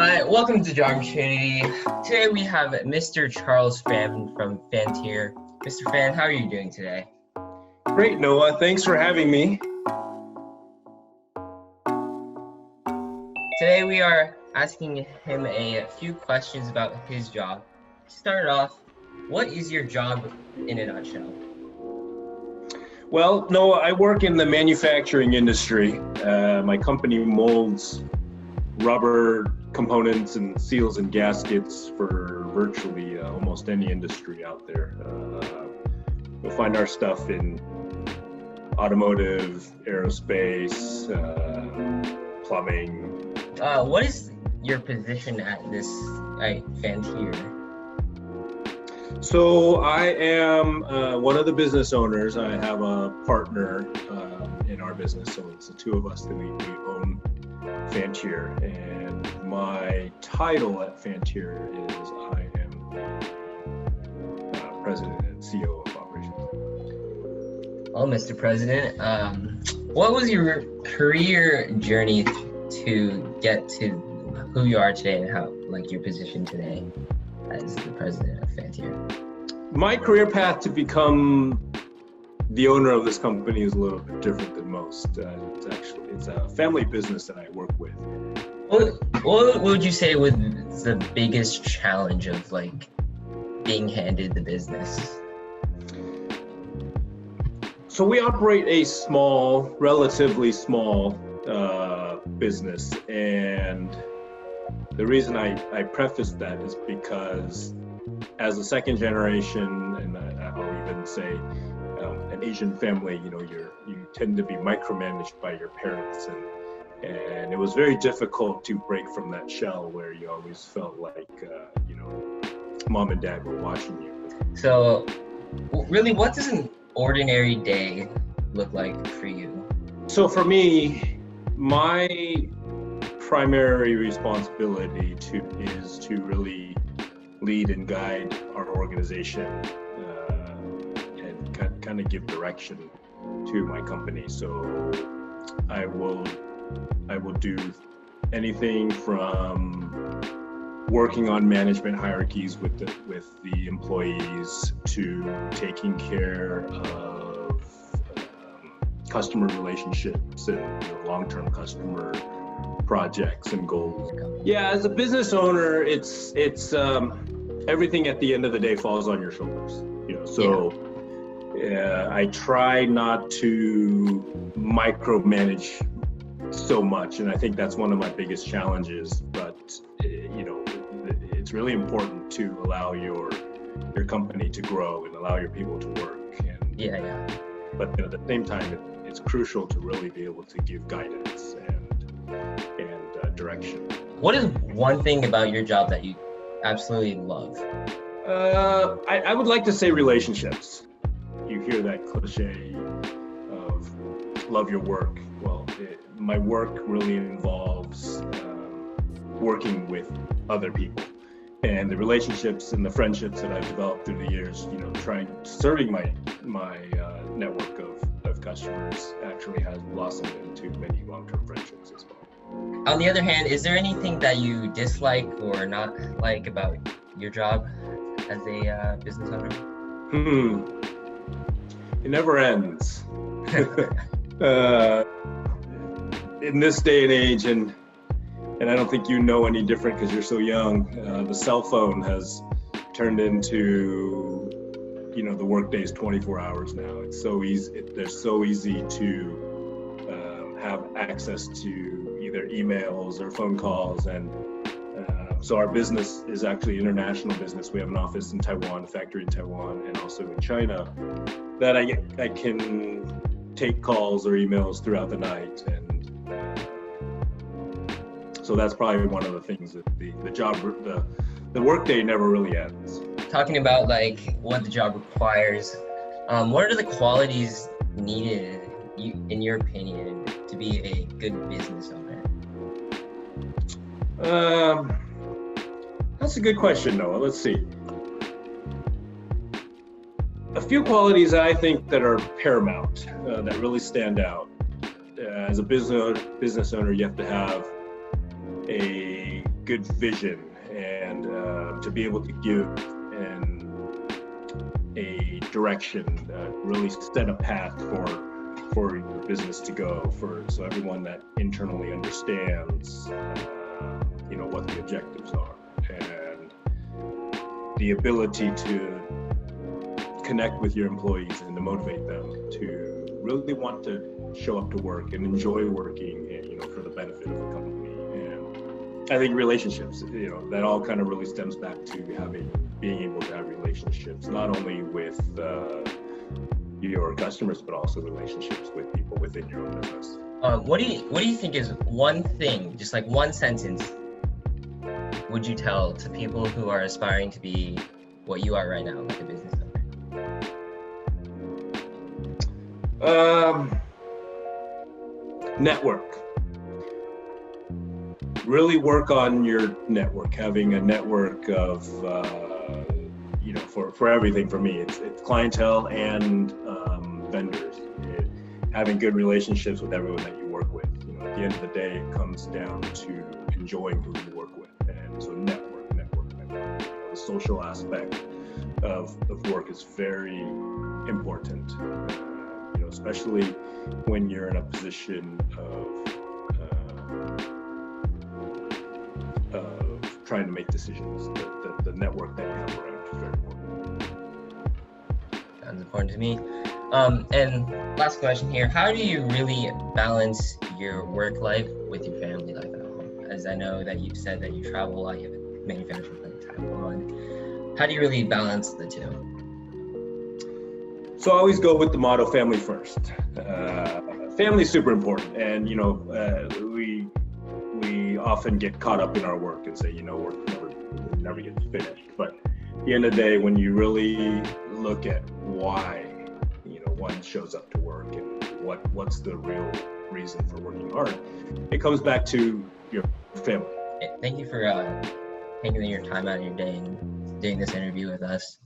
Hi, welcome to Job Opportunity. Today we have Mr. Charles Fan from Fantier. Mr. Fan, how are you doing today? Great, Noah. Thanks for having me. Today we are asking him a few questions about his job. To start off, what is your job in a nutshell? Well, Noah, I work in the manufacturing industry. My company molds rubber components and seals and gaskets for virtually almost any industry out there. You'll find our stuff in automotive, aerospace, plumbing. What is your position at Fantier? So I am one of the business owners. I have a partner in our business, so it's the two of us that we own Fantier, and my title at Fantier is I am President and CEO of Operations. Oh, Mr. President, what was your career journey to get to who you are today and how, your position today as the president of Fantier? My career path to become the owner of this company is a little bit different than most. It's a family business that I work with. What would you say was the biggest challenge of being handed the business? So we operate a relatively small business, and the reason I preface that is because as a second generation, and I'll even say an Asian family, you tend to be micromanaged by your parents, and it was very difficult to break from that shell where you always felt like mom and dad were watching you. So really, what does an ordinary day look like for you? So for me, my primary responsibility is to really lead and guide our organization and kind of give direction to my company. So I will do anything from working on management hierarchies with the employees to taking care of customer relationships and long-term customer projects and goals. Yeah, as a business owner, it's everything at the end of the day falls on your shoulders. I try not to micromanage so much, and I think that's one of my biggest challenges. But it's really important to allow your company to grow and allow your people to work. But at the same time, it's crucial to really be able to give guidance and direction. What is one thing about your job that you absolutely love? I would like to say relationships. You hear that cliche of love your work. Well, my work really involves working with other people, and the relationships and the friendships that I've developed through the years, serving my network of customers actually has blossomed into many long-term friendships as well. On the other hand, is there anything that you dislike or not like about your job as a business owner? It never ends. In this day and age, and I don't think you know any different because you're so young, the cell phone has turned into, the workday is 24 hours now. It's so easy. They're so easy to have access to either emails or phone calls, and so our business is actually international business. We have an office in Taiwan, a factory in Taiwan, and also in China, that I can take calls or emails throughout the night, and so that's probably one of the things that the workday never really ends. Talking about what the job requires, what are the qualities needed, in your opinion, to be a good business owner? That's a good question, Noah. Let's see. A few qualities I think that are paramount, that really stand out. As a business owner, you have to have a good vision and to be able to give a direction, really set a path for your business to go, so everyone that internally understands what the objectives are, and the ability to connect with your employees and to motivate them to really want to show up to work and enjoy working, for the benefit of the company. And I think relationships, that all kind of really stems back to being able to have relationships, not only with your customers, but also relationships with people within your own business. What do you think is one thing, just like one sentence, would you tell to people who are aspiring to be what you are right now, like a business owner? Network. Really work on your network. Having a network of, for everything. For me, it's clientele and vendors. Having good relationships with everyone that you work with. At the end of the day, it comes down to enjoying who you work with, and so network. The social aspect of work is very important. Especially when you're in a position of trying to make decisions. The network that you have around is very important. Sounds important to me. And last question here, how do you really balance your work life with your family life at home? As I know that you've said that you travel a lot, you have a manufacturing plant in Taiwan. How do you really balance the two? So I always go with the motto, family first. Family is super important, and we often get caught up in our work and say, work never gets finished. But at the end of the day, when you really look at why one shows up to work and what's the real reason for working hard, it comes back to your family. Thank you for taking your time out of your day and doing this interview with us.